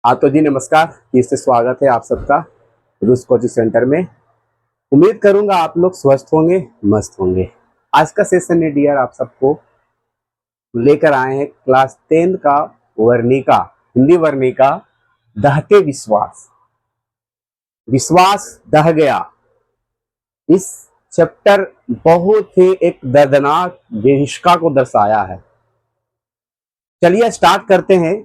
हाँ तो जी नमस्कार, फिर से स्वागत है आप सबका रूस कोचिंग सेंटर में। उम्मीद करूंगा आप लोग स्वस्थ होंगे, मस्त होंगे। आज का सेशन है डियर, आप सबको लेकर आए हैं क्लास 10 का वर्णिका, हिंदी वर्णिका दहते विश्वास। विश्वास दह गया। इस चैप्टर बहुत ही एक दर्दनाक विभीषिका को दर्शाया है। चलिए स्टार्ट करते हैं।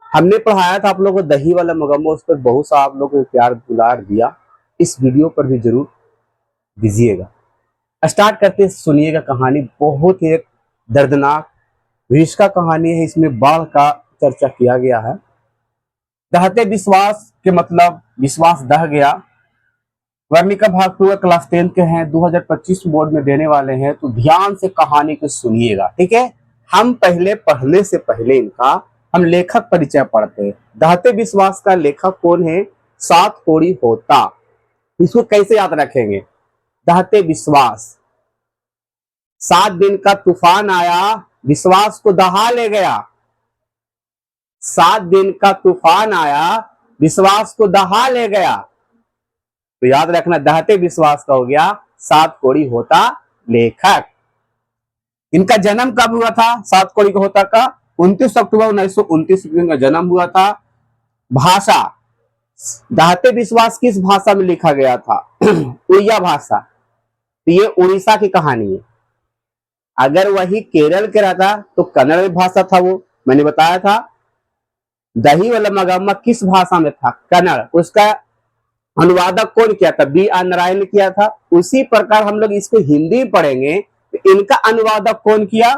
हमने पढ़ाया था आप लोगों को दही वाला मगम्बो, उस पर बहुत सा आप लोगों को प्यार दुलार दिया। इस वीडियो पर भी जरूर दीजिएगा। स्टार्ट करते हैं, सुनिएगा। कहानी बहुत ही एक दर्दनाक विष का कहानी है। इसमें बाढ़ का चर्चा किया गया है। दहते विश्वास के मतलब विश्वास दह गया। वर्णिका भाग 2 क्लास 10 के हैं, 2025 बोर्ड में देने वाले हैं, तो ध्यान से कहानी को सुनिएगा, ठीक है। हम पहले पढ़ने से पहले इनका हम लेखक परिचय पढ़ते हैं। दहते विश्वास का लेखक कौन है? सात कोड़ी होता। इसको कैसे याद रखेंगे? दहते विश्वास। 7 दिन का तूफान आया, विश्वास को दहा ले गया। 7 दिन का तूफान आया, विश्वास को दहा ले गया। तो याद रखना, दहते विश्वास का हो गया सात कोड़ी होता लेखक। इनका जन्म कब हुआ था? सात कोड़ी का होता का 29 अक्टूबर 1929 का जन्म हुआ था। भाषा, दहते विश्वास किस भाषा में लिखा गया था? उड़िया भाषा। तो ये उड़ीसा की कहानी है। अगर वही केरल के रहता तो कन्नड़ भाषा था। वो मैंने बताया था। दही वाला मगम्मा किस भाषा में था? कन्नड़। उसका अनुवादक कौन किया था? बी आर नारायण ने किया था। उसी प्रकार हम लोग इसको हिंदी पढ़ेंगे तो इनका अनुवादक कौन किया?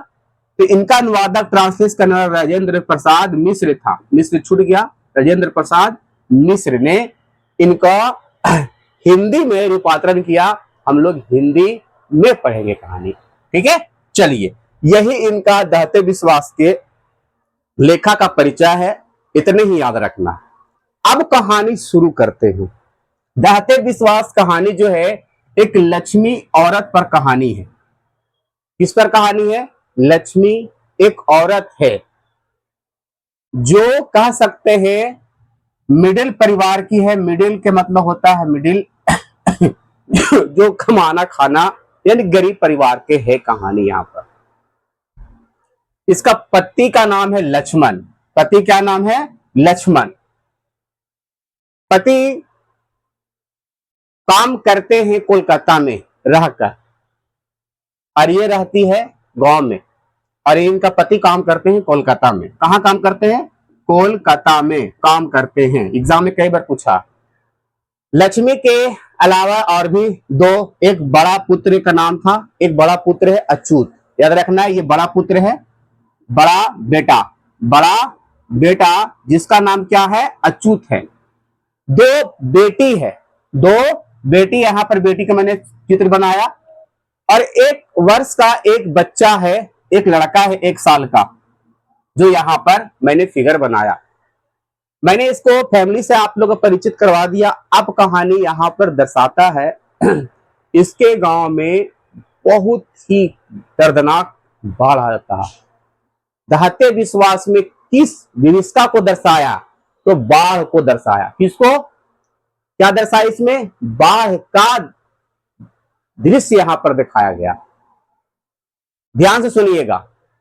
तो इनका अनुवादक ट्रांसलेट करने वाला राजेंद्र प्रसाद मिश्र था। मिश्र छूट गया। राजेंद्र प्रसाद मिश्र ने इनका हिंदी में रूपांतरण किया। हम लोग हिंदी में पढ़ेंगे कहानी, ठीक है। चलिए, यही इनका दहते विश्वास के लेखा का परिचय है। इतने ही याद रखना। अब कहानी शुरू करते हैं। दहते विश्वास कहानी जो है एक लक्ष्मी औरत पर कहानी है। किस पर कहानी है? लक्ष्मी एक औरत है जो कह सकते हैं मिडिल परिवार की है। मिडिल के मतलब होता है मिडिल जो कमाना खाना, यानी गरीब परिवार के है कहानी यहाँ पर। इसका पति का नाम है लक्ष्मण। पति क्या नाम है? लक्ष्मण। पति काम करते हैं कोलकाता में रहकर, और ये रहती है गांव में। और इनका पति काम करते हैं कोलकाता में। कहां काम करते हैं? कोलकाता में काम करते हैं। एग्जाम में कई बार पूछा। लक्ष्मी के अलावा और भी दो, एक बड़ा पुत्र का नाम था। एक बड़ा पुत्र है अच्युत। याद रखना है, ये बड़ा पुत्र है, बड़ा बेटा। बड़ा बेटा जिसका नाम क्या है? अच्युत है। दो बेटी है। दो बेटी, यहां पर बेटी का मैंने चित्र बनाया। और 1 वर्ष का एक बच्चा है, एक लड़का है 1 साल का, जो यहां पर मैंने फिगर बनाया। मैंने इसको फैमिली से आप लोगों को परिचित करवा दिया। अब कहानी यहां पर दर्शाता है इसके गांव में बहुत ही दर्दनाक बाढ़ आता है। दहते विश्वास में किस विविधता को दर्शाया? तो बाढ़ को दर्शाया। किसको? क्या दर्शाया इसमें? बाढ़ का दृश्य यहां पर दिखाया गया। ध्यान से सुनिएगा।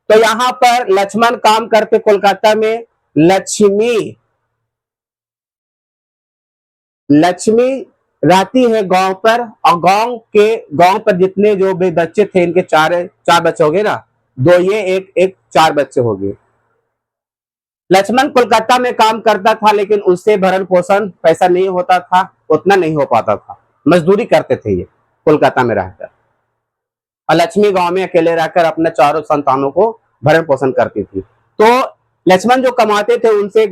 तो यहां पर लक्ष्मण काम करते कोलकाता में। लक्ष्मी रहती है गांव पर। और गांव पर जितने जो भी बच्चे थे, इनके चार बच्चे हो गए ना, 2 ये एक 4 बच्चे हो गए। लक्ष्मण कोलकाता में काम करता था, लेकिन उससे भरण पोषण पैसा नहीं होता था, उतना नहीं हो पाता था। मजदूरी करते थे ये कोलकाता में रहकर। और लक्ष्मी गांव में अकेले रहकर अपने चारों संतानों को भरण पोषण करती थी। तो लक्ष्मण जो कमाते थे उनसे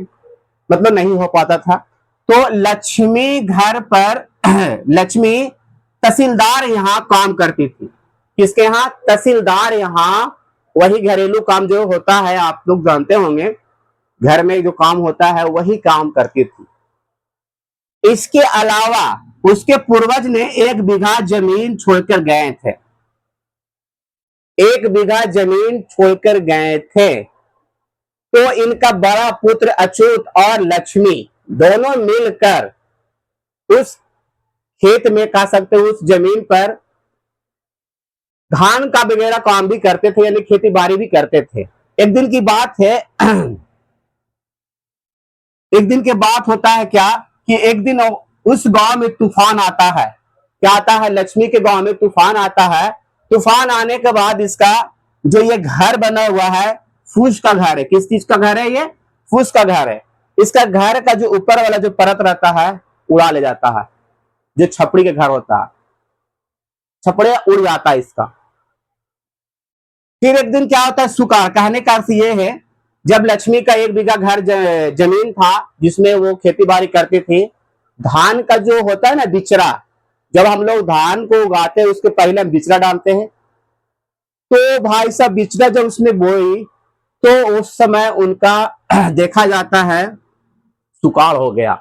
मतलब नहीं हो पाता था। तो लक्ष्मी घर पर लक्ष्मी तहसीलदार यहाँ काम करती थी। किसके यहाँ? तहसीलदार यहाँ। वही घरेलू काम जो होता है आप लोग जानते होंगे, घर में जो काम होता है वही काम करती थी। इसके अलावा उसके पूर्वज ने 1 बीघा जमीन छोड़कर गए थे। 1 बीघा जमीन छोड़कर गए थे। तो इनका बड़ा पुत्र अच्युत और लक्ष्मी दोनों मिलकर उस खेत में, कह सकते हो उस जमीन पर धान का वगैरह काम भी करते थे, यानी खेती बाड़ी भी करते थे। एक दिन की बात है एक दिन के बात होता है क्या कि एक दिन उस गांव में तूफान आता है। क्या आता है? लक्ष्मी के गांव में तूफान आता है। तूफान आने के बाद इसका जो ये घर बना हुआ है, फूस का घर है। किस चीज का घर है? ये फूस का घर है। इसका घर का जो ऊपर वाला जो परत रहता है उड़ा ले जाता है। जो छपड़ी के घर होता है, छपड़े उड़ जाता है इसका। फिर एक दिन क्या होता है? सुकाल। कहने का अर्थ ये है, जब लक्ष्मी का 1 बीघा घर जमीन था जिसमें वो खेती बाड़ी करती थी, धान का जो होता है ना बिचरा, जब हम लोग धान को उगाते हैं उसके पहले हम बिचरा डालते हैं। तो भाई साहब बिचरा जब उसने बोई तो उस समय उनका देखा जाता है सुकाल हो गया।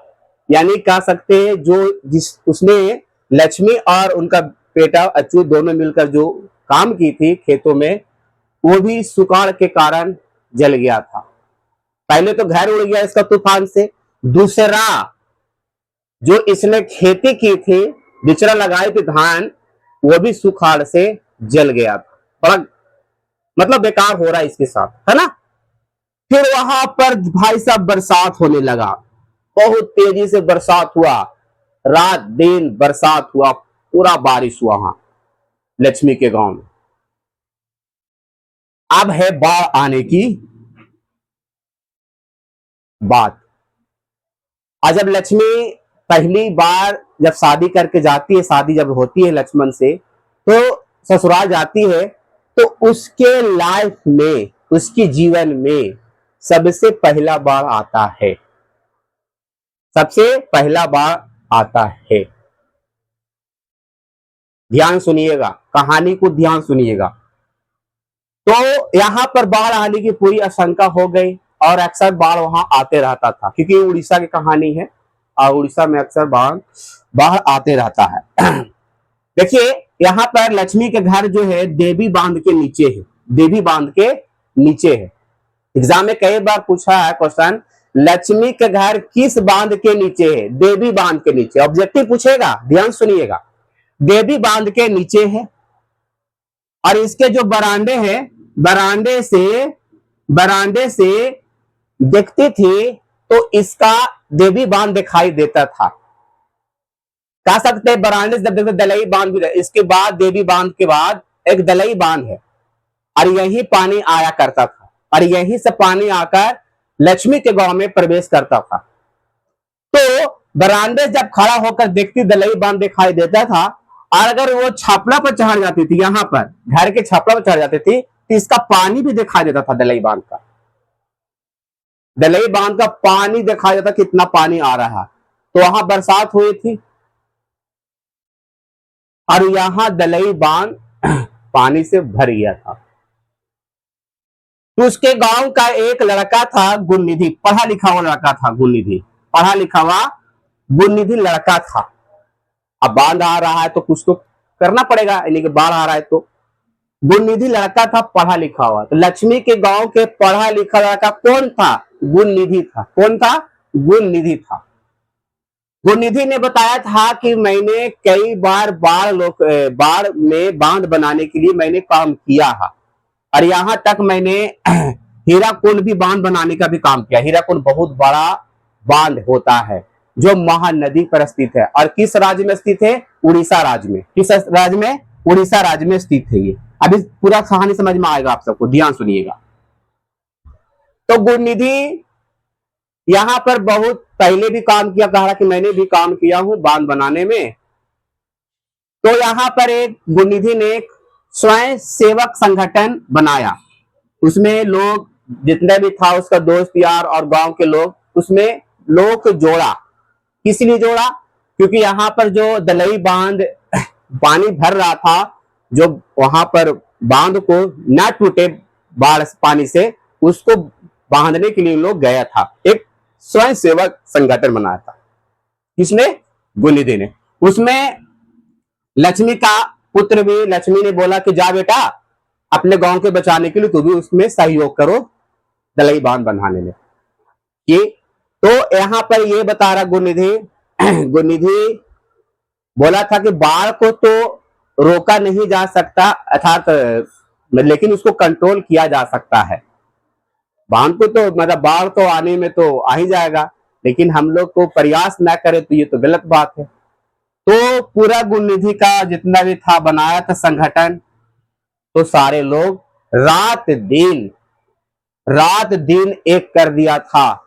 यानी कह सकते हैं जो जिस उसने लक्ष्मी और उनका बेटा अच्युत दोनों मिलकर जो काम की थी खेतों में, वो भी सुकाल के कारण जल गया था। पहले तो घर उड़ गया इसका तूफान से, दूसरा जो इसने खेती की थी, बिचरा लगाई थी धान, वो भी सुखाड़ से जल गया था। बड़ा मतलब बेकार हो रहा है इसके साथ, है ना। फिर वहां पर भाई साहब बरसात होने लगा। बहुत तेजी से बरसात हुआ, रात दिन बरसात हुआ, पूरा बारिश हुआ वहां लक्ष्मी के गांव में। अब है बाढ़ आने की बात। और जब लक्ष्मी पहली बार जब शादी करके जाती है, शादी जब होती है लक्ष्मण से, तो ससुराल जाती है, तो उसके लाइफ में, उसके जीवन में सबसे पहला बार आता है। सबसे पहला बार आता है। ध्यान सुनिएगा, कहानी को ध्यान सुनिएगा। तो यहां पर बाढ़ आने की पूरी आशंका हो गई और अक्सर बाढ़ वहां आते रहता था, क्योंकि उड़ीसा की कहानी है और उड़ीसा में अक्सर बाढ़ बाढ़ आते रहता है। देखिए यहाँ पर लक्ष्मी के घर जो है देवी बांध के नीचे है। देवी बांध के नीचे है। एग्जाम में कई बार पूछा है क्वेश्चन, लक्ष्मी के घर किस बांध के नीचे है? देवी बांध के नीचे। ऑब्जेक्टिव पूछेगा, ध्यान सुनिएगा। देवी बांध के नीचे है और इसके जो बरांडे हैं, बरांडे से दिखती थी तो इसका देवी बांध दिखाई देता था। कह सकते हैं बरांडे से जब देखते दलई बांध भी, इसके बाद देवी बांध के बाद एक दलई बांध है और यही पानी आया करता था और यही से पानी आकर लक्ष्मी के गांव में प्रवेश करता था। तो बरांडे जब खड़ा होकर देखती दलई बांध दिखाई देता था और अगर वो छापड़ा पर चढ़ जाती थी, यहां पर घर के छापड़ा पर चढ़ जाती थी, तो इसका पानी भी दिखाई देता था। दलई बांध का, दलई बांध का पानी दिखाई देता, कितना पानी आ रहा है। तो वहां बरसात हुई थी और यहां दलई बांध पानी से भर गया था। तो उसके गांव का एक लड़का था गुणनिधि, पढ़ा लिखा हुआ लड़का था गुणनिधि, पढ़ा लिखा हुआ गुणनिधि लड़का था। अब बाढ़ आ रहा है तो कुछ तो करना पड़ेगा, यानी कि बाढ़ आ रहा है तो गुणनिधि लड़का था, पढ़ा लिखा हुआ। तो लक्ष्मी के गांव के पढ़ा लिखा लड़का कौन था? गुणनिधि था। कौन था? गुणनिधि था। गुणनिधि ने बताया था कि मैंने कई बार बाढ़ में बांध बनाने के लिए मैंने काम किया है और यहां तक मैंने हीराकुंड भी बांध बनाने का भी काम किया। हीराकुंड बहुत बड़ा बांध होता है जो महानदी पर स्थित है और किस राज्य में स्थित है? उड़ीसा राज्य में। किस राज्य में? उड़ीसा राज्य में स्थित है ये। अभी पूरा कहानी समझ में आएगा आप सबको, ध्यान सुनिएगा। तो गुणनिधि यहां पर बहुत पहले भी काम किया, कहा कि मैंने भी काम किया हूं बांध बनाने में। तो यहां पर एक गुणनिधि ने एक स्वयं सेवक संगठन बनाया। उसमें लोग जितने भी था उसका दोस्त यार और गांव के लोग, उसमें लोगों को जोड़ा। किस लिए जोड़ा? क्योंकि यहाँ पर जो दलई बांध पानी भर रहा था, जो वहां पर बांध को न टूटे बाढ़ पानी से, उसको बांधने के लिए लोग गया था। एक स्वयं सेवक संगठन बनाया था। किसने? गुणनिधि ने। उसमें लक्ष्मी का पुत्र भी, लक्ष्मी ने बोला कि जा बेटा अपने गांव के बचाने के लिए तू भी उसमें सहयोग करो, दलई बांध बनाने में। ये तो यहाँ पर ये बता रहा गुणनिधि गुणनिधि बोला था कि बाढ़ को तो रोका नहीं जा सकता, अर्थात लेकिन उसको कंट्रोल किया जा सकता है। बांध को तो मतलब बाढ़ तो आने में तो आ ही जाएगा, लेकिन हम लोग को प्रयास ना करें तो ये तो गलत बात है। तो पूरा गुणनिधि का जितना भी था बनाया था संगठन, तो सारे लोग रात दिन एक कर दिया था।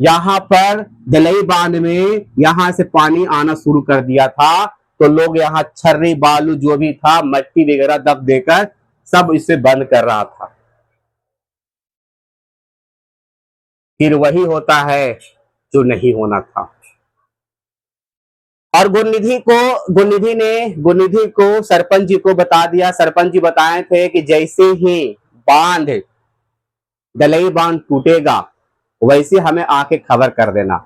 यहां पर दलई बांध में यहां से पानी आना शुरू कर दिया था, तो लोग यहाँ छर्री बालू जो भी था मट्टी वगैरह दब देकर सब इसे बंद कर रहा था। फिर वही होता है जो नहीं होना था। और गुणनिधि को सरपंच जी को बता दिया। सरपंच जी बताए थे कि जैसे ही दलई बांध टूटेगा वैसे हमें आके खबर कर देना।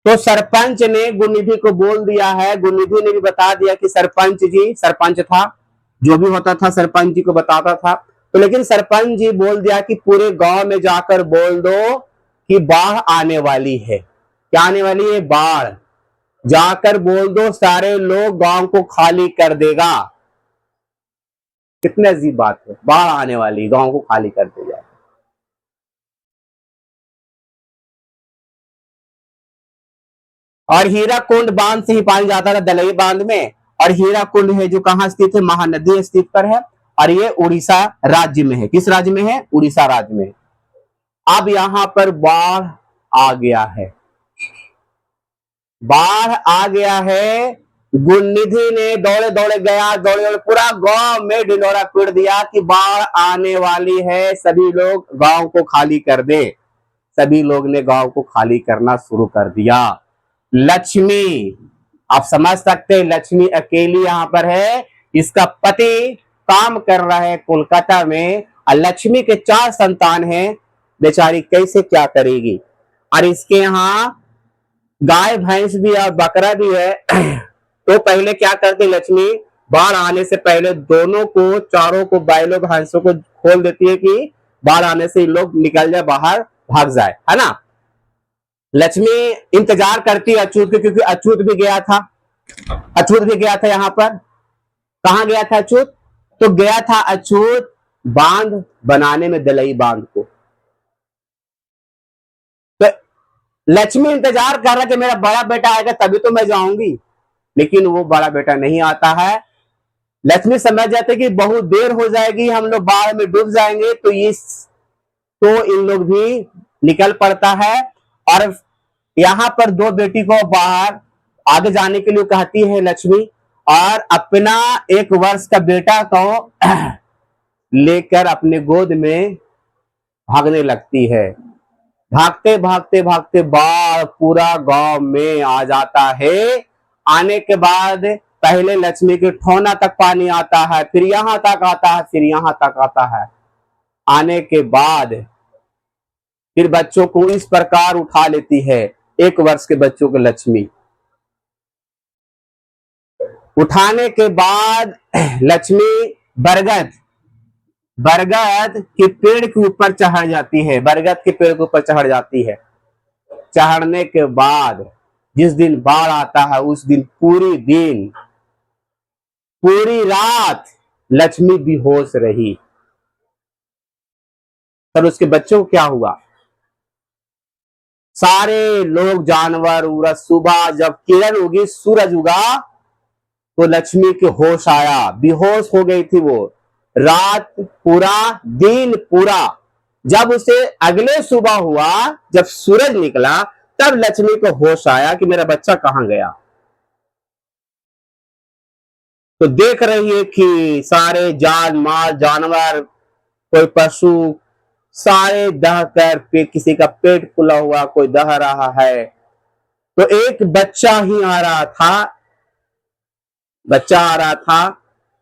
तो सरपंच ने गुणनिधि को बोल दिया है, गुणनिधि ने भी बता दिया कि सरपंच था, जो भी होता था सरपंच जी को बताता था। तो लेकिन सरपंच जी बोल दिया कि पूरे गांव में जाकर बोल दो कि बाढ़ आने वाली है। क्या आने वाली है? बाढ़। जाकर बोल दो, सारे लोग गांव को खाली कर देगा। कितनी अजीब बात है, बाढ़ आने वाली, गांव को खाली कर देगा। और हीराकुंड बांध से ही पानी जाता था दलई बांध में। और हीराकुंड है जो कहां स्थित है? महानदी स्थित पर है, और ये उड़ीसा राज्य में है। किस राज्य में है? उड़ीसा राज्य में। अब यहां पर बाढ़ आ गया है, बाढ़ आ गया है। गुणनिधि ने दौड़े दौड़े गया, दौड़े दौड़े पूरा गांव में ढिंडोरा पीट दिया कि बाढ़ आने वाली है, सभी लोग गांव को खाली कर दे। सभी लोग ने गांव को खाली करना शुरू कर दिया। लक्ष्मी, आप समझ सकते हैं, लक्ष्मी अकेली यहां पर है। इसका पति काम कर रहा है कोलकाता में, और लक्ष्मी के 4 संतान हैं। बेचारी कैसे क्या करेगी? और इसके यहाँ गाय भैंस भी और बकरा भी है। तो पहले क्या करती लक्ष्मी? बाढ़ आने से पहले दोनों को, चारों को, बैलों भैंसों को खोल देती है कि बाढ़ आने से लोग निकल जाए, बाहर भाग जाए, है ना। लक्ष्मी इंतजार करती है अछूत के, क्योंकि अछूत भी गया था। अछूत भी गया था यहाँ पर। कहाँ गया था अछूत? तो गया था अछूत बांध बनाने में, दलई बांध को। तो लक्ष्मी इंतजार कर रहा कि मेरा बड़ा बेटा आएगा तभी तो मैं जाऊंगी, लेकिन वो बड़ा बेटा नहीं आता है। लक्ष्मी समझ जाते कि बहुत देर हो जाएगी, हम लोग बाढ़ में डूब जाएंगे, तो इन लोग भी निकल पड़ता है। और यहाँ पर 2 बेटी को बाहर आगे जाने के लिए कहती है लक्ष्मी, और अपना 1 वर्ष का बेटा को लेकर अपने गोद में भागने लगती है। भागते भागते भागते बाढ़ पूरा गांव में आ जाता है। आने के बाद पहले लक्ष्मी के ठोना तक पानी आता है, फिर यहां तक आता है, फिर यहां तक आता है। आने के बाद फिर बच्चों को इस प्रकार उठा लेती है, 1 वर्ष के बच्चों को लक्ष्मी। उठाने के बाद लक्ष्मी बरगद के पेड़ के ऊपर चढ़ जाती है, बरगद के पेड़ के ऊपर चढ़ जाती है। चढ़ने के बाद जिस दिन बाढ़ आता है उस दिन पूरी रात लक्ष्मी बेहोश रही। तब उसके बच्चों को क्या हुआ? सारे लोग, जानवर उरा, सुबह जब किरण उगी, सूरज उगा, तो लक्ष्मी के होश आया। बेहोश हो गई थी वो रात पूरा, दिन पूरा। जब उसे अगले सुबह हुआ, जब सूरज निकला, तब लक्ष्मी को होश आया कि मेरा बच्चा कहां गया। तो देख रही है कि सारे जान माल, जानवर, कोई पशु, सारे दह कर किसी का पेट फूला हुआ, कोई दह रहा है। तो एक बच्चा ही आ रहा था।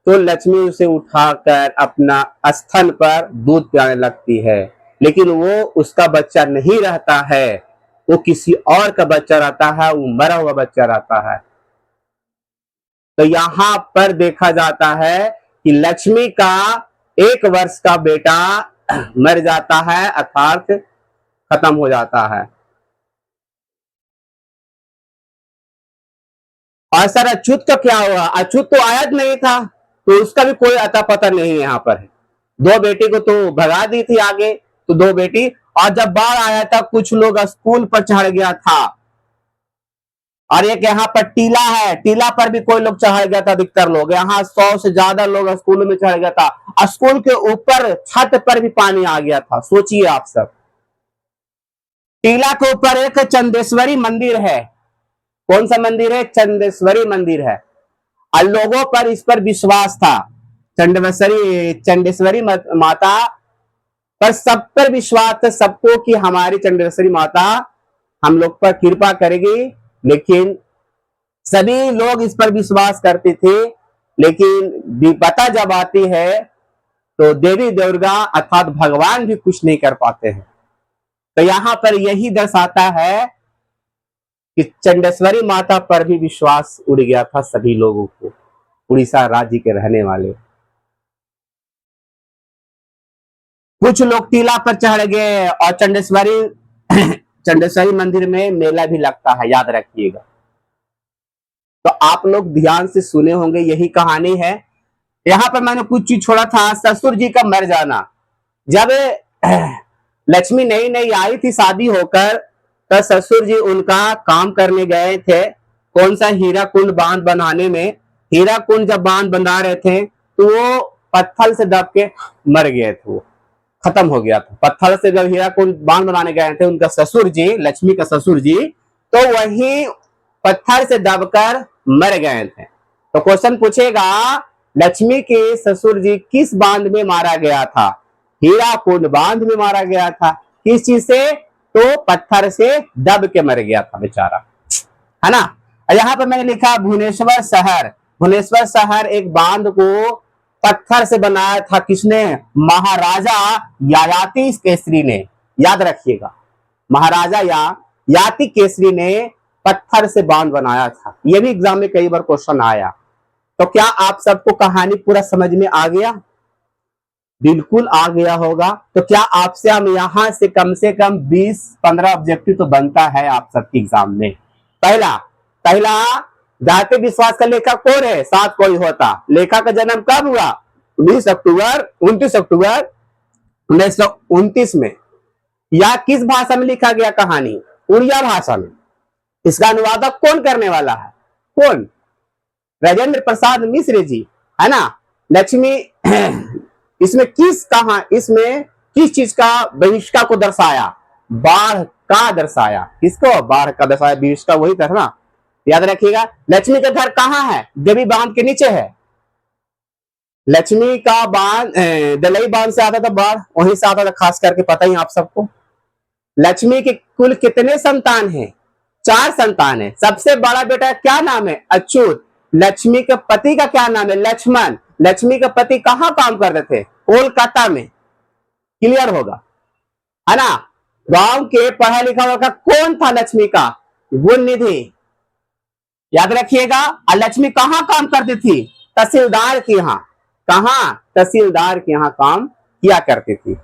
तो लक्ष्मी उसे उठाकर अपना स्तन पर दूध पिलाने लगती है, लेकिन वो उसका बच्चा नहीं रहता है, वो किसी और का बच्चा रहता है, वो मरा हुआ बच्चा रहता है। तो यहां पर देखा जाता है कि लक्ष्मी का 1 वर्ष का बेटा मर जाता है अर्थात खत्म हो जाता है। और सर अच्युत का क्या हुआ? अच्युत तो आया नहीं था, तो उसका भी कोई अता पता नहीं है यहाँ पर है। दो बेटी को तो भगा दी थी आगे, तो दो बेटी। और जब बाढ़ आया था कुछ लोग स्कूल पर चढ़ गया था। और एक यहाँ पर टीला है, टीला पर भी कोई लोग चढ़ गया था, अधिकतर लोग यहाँ 100 से ज्यादा लोग स्कूल में चढ़ गया था। और स्कूल के ऊपर छत पर भी पानी आ गया था। सोचिए आप सब। टीला के ऊपर एक चंदेश्वरी मंदिर है। कौन सा मंदिर है? चंदेश्वरी मंदिर है। और लोगों पर इस पर विश्वास था। चंडेश्वरी माता पर सब पर विश्वास था सबको कि हमारी चंडेश्वरी माता हम लोग पर कृपा करेगी। लेकिन सभी लोग इस पर विश्वास करते थे। लेकिन विपदा जब आती है तो देवी दुर्गा अर्थात भगवान भी कुछ नहीं कर पाते हैं। तो यहां पर यही दर्शाता है कि चंडेश्वरी माता पर भी विश्वास उड़ गया था सभी लोगों को, उड़ीसा राज्य के रहने वाले। कुछ लोग टीला पर चढ़ गए। और चंडेश्वरी मंदिर में मेला भी लगता है, याद रखिएगा। तो आप लोग ध्यान से सुने होंगे, यही कहानी है। यहाँ पर मैंने कुछ चीज छोड़ा था। ससुर जी का मर जाना। जब लक्ष्मी नई नई आई थी शादी होकर, तो ससुर जी उनका काम करने गए थे। कौन सा? हीरा कुंड बांध बनाने में। हीरा कुंड जब बांध बना रहे थे तो वो पत्थर से दब के मर गए थे, वो खत्म हो गया था। पत्थर से जब हीरा कुंड बांध बनाने गए थे उनका ससुर जी, लक्ष्मी का ससुर जी, तो वही पत्थर से दबकर मर गए थे। तो क्वेश्चन पूछेगा, लक्ष्मी के ससुर जी किस बांध में मारा गया था? हीरा कुंड बांध में मारा गया था। किस चीज से? तो पत्थर से दब के मर गया था बेचारा, है ना। यहाँ पर मैंने लिखा भुवनेश्वर शहर। भुवनेश्वर शहर एक बांध को पत्थर से बनाया था। किसने? महाराजा ययाति केसरी ने। याद रखिएगा, महाराजा ययाति केसरी ने पत्थर से बांध बनाया था। यह भी एग्जाम में कई बार क्वेश्चन आया। तो क्या आप सबको कहानी पूरा समझ में आ गया? बिल्कुल आ गया होगा। तो क्या आपसे हम यहां से कम 20-15 ऑब्जेक्टिव तो बनता है आप सबके एग्जाम में। पहला जाति विश्वास का लेखक कौन है? सात कोई होता। लेखक का जन्म कब हुआ? 29 अक्टूबर 1929 में। या किस भाषा में लिखा गया कहानी? उड़िया भाषा में। इसका अनुवादक कौन करने वाला है? कौन? राजेंद्र प्रसाद मिश्र जी, है ना। लक्ष्मी इसमें किस चीज का विभीषिका को दर्शाया? बाढ़ का दर्शाया। किसको? बाढ़ का दर्शाया। विभीषिका वही था ना, याद रखिएगा। लक्ष्मी का घर कहाँ है? देवी बांध के नीचे है। लक्ष्मी का बांध दलई बांध से आता था बाढ़, वहीं से आता था, खास करके पता ही आप सबको। लक्ष्मी के कुल कितने संतान हैं? 4 संतान है। सबसे बड़ा बेटा क्या नाम है? अच्युत। लक्ष्मी के पति का क्या नाम है? लक्ष्मण। लक्ष्मी के पति कहाँ काम करते थे? कोलकाता में। क्लियर होगा, है ना। गांव के पढ़ा लिखा लड़का कौन था लक्ष्मी का? गुण निधि। याद रखिएगा। और लक्ष्मी कहाँ काम करती थी? तहसीलदार के यहाँ। कहाँ? तहसीलदार के यहाँ काम किया करती थी।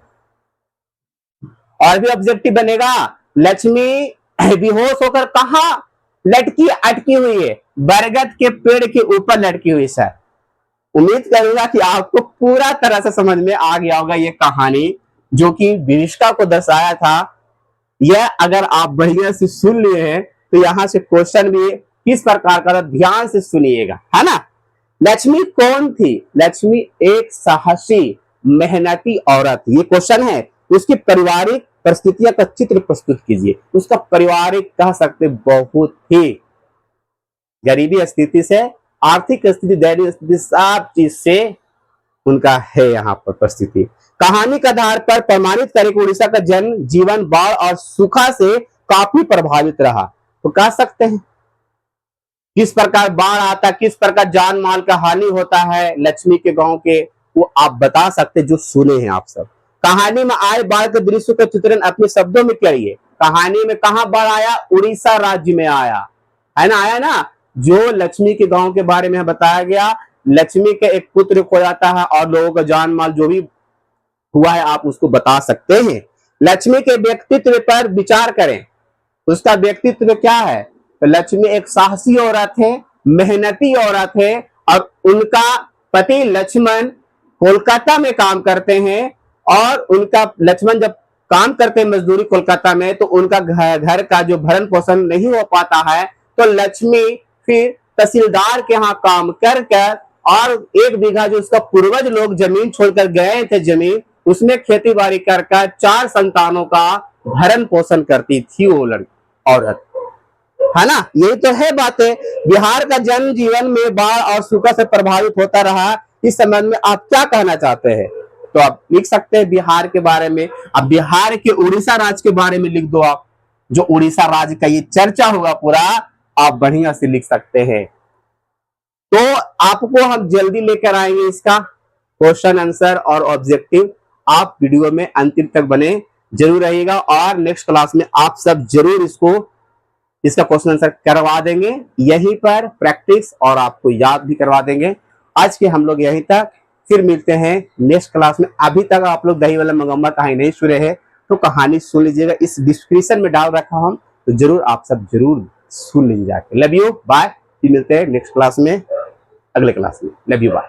और भी ऑब्जेक्टिव बनेगा। लक्ष्मी बेहोश होकर कहाँ लटकी अटकी हुई है? बरगद के पेड़ के ऊपर लटकी हुई। सर उम्मीद करूंगा कि आपको पूरा तरह से समझ में आ गया होगा ये कहानी जो कि विभीषिका को दर्शाया था। यह अगर आप बढ़िया से सुन लिए हैं तो यहां से क्वेश्चन भी किस प्रकार का, ध्यान से सुनिएगा, है ना। लक्ष्मी कौन थी? लक्ष्मी एक साहसी मेहनती औरत। ये क्वेश्चन है। उसकी पारिवारिक परिस्थितियों का चित्र प्रस्तुत कीजिए। उसका पारिवारिक कह सकते बहुत ही गरीबी स्थिति से, आर्थिक स्थिति, दैनिक स्थिति, सब चीज से उनका है यहाँ पर परिस्थिति। कहानी के आधार पर प्रमाणित करें कि उड़ीसा का जन जीवन बाढ़ और सूखा से काफी प्रभावित रहा। तो कह सकते हैं किस प्रकार बाढ़ आता, किस प्रकार जान माल का हानि होता है लक्ष्मी के गांव के, वो आप बता सकते जो सुने हैं आप सब। कहानी में आए बाढ़ के दृश्य का चित्रण अपने शब्दों में करिए। कहानी में कहां बाढ़ आया? उड़ीसा राज्य में आया, है ना, आया ना। जो लक्ष्मी के गांव के बारे में बताया गया। लक्ष्मी के एक पुत्र खो जाता है और लोगों का जान माल जो भी हुआ है आप उसको बता सकते हैं। लक्ष्मी के व्यक्तित्व पर विचार करें, उसका व्यक्तित्व क्या है? तो लक्ष्मी एक साहसी औरत है, मेहनती औरत है, और उनका पति लक्ष्मण कोलकाता में काम करते हैं, और उनका लक्ष्मण जब काम करते हैं मजदूरी कोलकाता में, तो उनका घर का जो भरण पोषण नहीं हो पाता है, तो लक्ष्मी फिर तहसीलदार के यहाँ काम कर कर, और 1 बीघा जो उसका पूर्वज लोग जमीन छोड़कर गए थे जमीन, उसमें खेती बाड़ी कर 4 संतानों का भरण पोषण करती थी वो लड़की औरत, है ना। यही तो है बातें। बिहार का जन जीवन में बाढ़ और सूखा से प्रभावित होता रहा, इस संबंध में आप क्या कहना चाहते हैं? तो आप लिख सकते हैं बिहार के बारे में। अब बिहार के उड़ीसा राज्य के बारे में लिख दो आप, जो उड़ीसा राज्य का ये चर्चा होगा पूरा, आप बढ़िया से लिख सकते हैं। तो आपको हम जल्दी लेकर आएंगे इसका क्वेश्चन आंसर और ऑब्जेक्टिव। आप वीडियो में अंतिम तक बने जरूर रहिएगा, और नेक्स्ट क्लास में आप सब जरूर इसका क्वेश्चन आंसर करवा देंगे यहीं पर प्रैक्टिस, और आपको याद भी करवा देंगे। आज के हम लोग यहीं तक, फिर मिलते हैं नेक्स्ट क्लास में। अभी तक आप लोग दही वाला मंगम्मा कहानी नहीं सुने हैं तो कहानी सुन लीजिएगा, इस डिस्क्रिप्शन में डाल रखा हूं, तो जरूर आप सब जरूर सुन लीजिए जाके। Love you, bye. फिर मिलते हैं नेक्स्ट क्लास में, अगले क्लास में। Love you, bye.